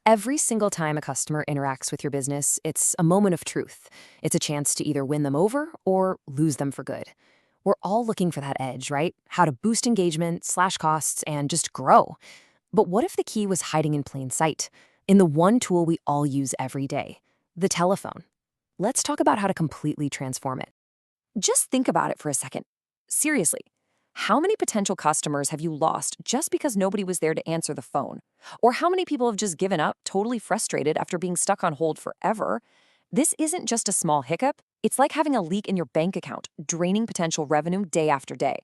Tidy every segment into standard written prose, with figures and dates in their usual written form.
Every single time a customer interacts with your business, it's a moment of truth. It's a chance to either win them over or lose them for good. We're all looking for that edge, right? How to boost engagement, slash costs, and just grow. But what if the key was hiding in plain sight, in the one tool we all use every day, the telephone? Let's talk about how to completely transform it. Just think about it for a second. Seriously, how many potential customers have you lost just because nobody was there to answer the phone? Or how many people have just given up, totally frustrated after being stuck on hold forever? This isn't just a small hiccup. It's like having a leak in your bank account, draining potential revenue day after day.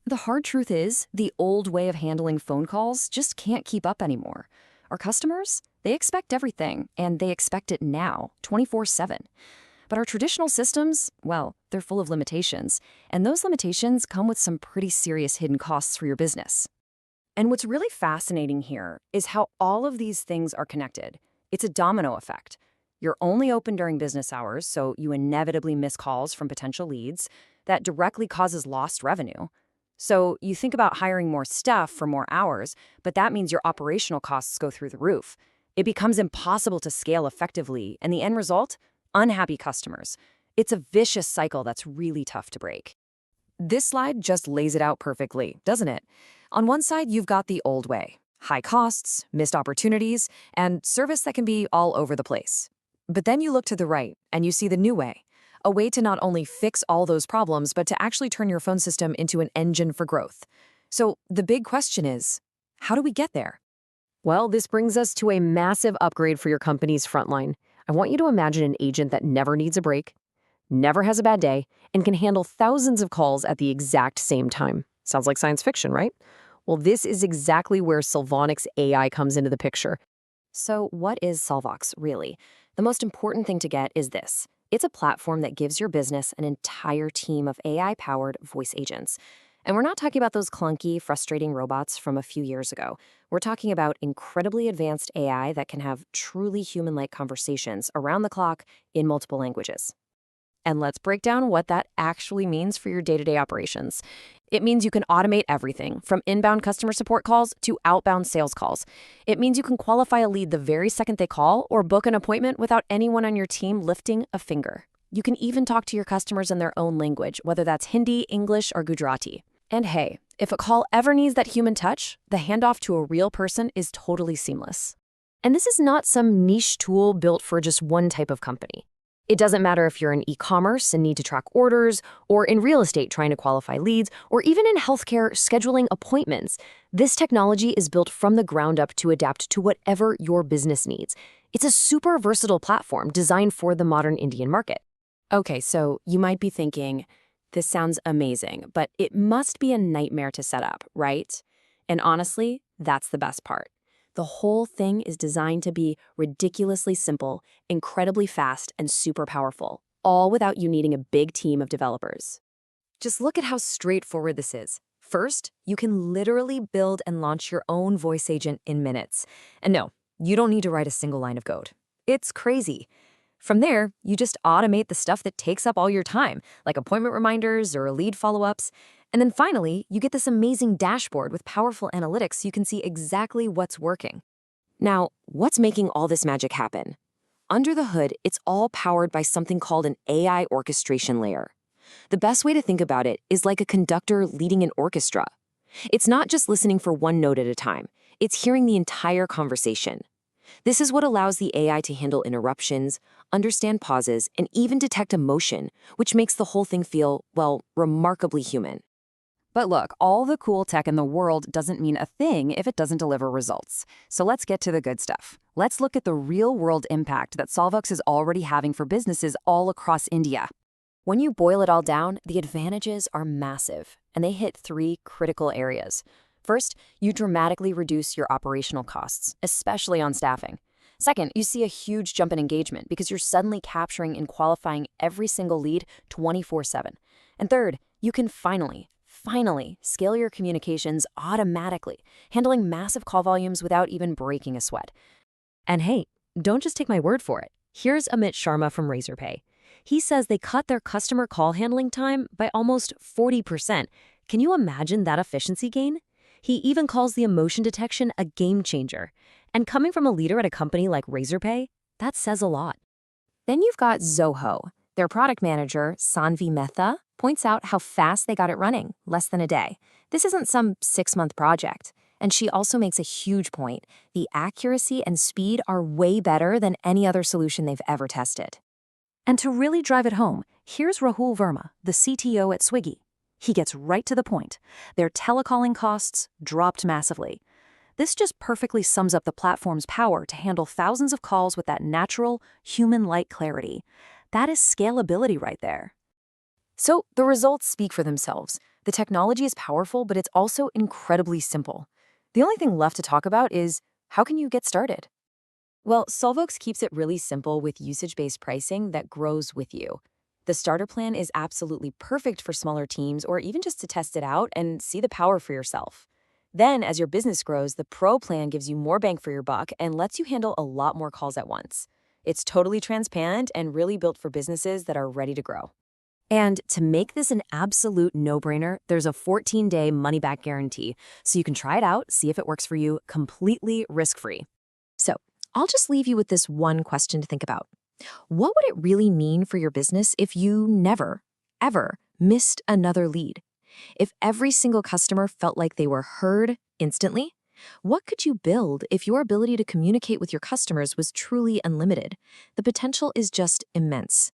The hard truth is, the old way of handling phone calls just can't keep up anymore. Our customers, they expect everything, and they expect it now, 24/7. But our traditional systems, well, they're full of limitations, and those limitations come with some pretty serious hidden costs for your business. And what's really fascinating here is how all of these things are connected. It's a domino effect. You're only open during business hours, so you inevitably miss calls from potential leads. That directly causes lost revenue. So you think about hiring more staff for more hours, but that means your operational costs go through the roof. It becomes impossible to scale effectively, and the end result? Unhappy customers. It's a vicious cycle that's really tough to break. This slide just lays it out perfectly, doesn't it? On one side, you've got the old way. High costs, missed opportunities, and service that can be all over the place. But then you look to the right, and you see the new way. A way to not only fix all those problems, but to actually turn your phone system into an engine for growth. So the big question is, how do we get there? Well, this brings us to a massive upgrade for your company's frontline. I want you to imagine an agent that never needs a break, never has a bad day, and can handle thousands of calls at the exact same time. Sounds like science fiction, right? Well, this is exactly where Solvox AI comes into the picture. So what is Solvox, really? The most important thing to get is this. It's a platform that gives your business an entire team of AI-powered voice agents. And we're not talking about those clunky, frustrating robots from a few years ago. We're talking about incredibly advanced AI that can have truly human-like conversations around the clock in multiple languages. And let's break down what that actually means for your day-to-day operations. It means you can automate everything from inbound customer support calls to outbound sales calls. It means you can qualify a lead the very second they call or book an appointment without anyone on your team lifting a finger. You can even talk to your customers in their own language, whether that's Hindi, English, or Gujarati. And hey, if a call ever needs that human touch, the handoff to a real person is totally seamless. And this is not some niche tool built for just one type of company. It doesn't matter if you're in e-commerce and need to track orders, or in real estate trying to qualify leads, or even in healthcare scheduling appointments. This technology is built from the ground up to adapt to whatever your business needs. It's a super versatile platform designed for the modern Indian market. Okay, so you might be thinking, this sounds amazing, but it must be a nightmare to set up, right? And honestly, that's the best part. The whole thing is designed to be ridiculously simple, incredibly fast, and super powerful, all without you needing a big team of developers. Just look at how straightforward this is. First, you can literally build and launch your own voice agent in minutes. And no, you don't need to write a single line of code. It's crazy. From there, you just automate the stuff that takes up all your time, like appointment reminders or lead follow-ups. And then finally, you get this amazing dashboard with powerful analytics so you can see exactly what's working. Now, what's making all this magic happen? Under the hood, it's all powered by something called an AI orchestration layer. The best way to think about it is like a conductor leading an orchestra. It's not just listening for one note at a time. It's hearing the entire conversation. This is what allows the AI to handle interruptions, understand pauses, and even detect emotion, which makes the whole thing feel, well, remarkably human. But look, all the cool tech in the world doesn't mean a thing if it doesn't deliver results. So let's get to the good stuff. Let's look at the real-world impact that Solvox is already having for businesses all across India. When you boil it all down, the advantages are massive, and they hit 3 critical areas. First, you dramatically reduce your operational costs, especially on staffing. Second, you see a huge jump in engagement because you're suddenly capturing and qualifying every single lead 24/7. And third, you can finally scale your communications automatically, handling massive call volumes without even breaking a sweat. And hey, don't just take my word for it. Here's Amit Sharma from Razorpay. He says they cut their customer call handling time by almost 40%. Can you imagine that efficiency gain? He even calls the emotion detection a game changer. And coming from a leader at a company like Razorpay, that says a lot. Then you've got Zoho. Their product manager, Sanvi Mehta, points out how fast they got it running, less than a day. This isn't some 6-month project. And she also makes a huge point. The accuracy and speed are way better than any other solution they've ever tested. And to really drive it home, here's Rahul Verma, the CTO at Swiggy. He gets right to the point. Their telecalling costs dropped massively. This just perfectly sums up the platform's power to handle thousands of calls with that natural, human-like clarity. That is scalability right there. So the results speak for themselves. The technology is powerful, but it's also incredibly simple. The only thing left to talk about is, how can you get started? Well, Solvox keeps it really simple with usage-based pricing that grows with you. The starter plan is absolutely perfect for smaller teams or even just to test it out and see the power for yourself. Then, as your business grows, the Pro plan gives you more bang for your buck and lets you handle a lot more calls at once. It's totally transparent and really built for businesses that are ready to grow. And to make this an absolute no-brainer, there's a 14-day money-back guarantee, so you can try it out, see if it works for you, completely risk-free. So, I'll just leave you with this one question to think about. What would it really mean for your business if you never, ever missed another lead? If every single customer felt like they were heard instantly? What could you build if your ability to communicate with your customers was truly unlimited? The potential is just immense.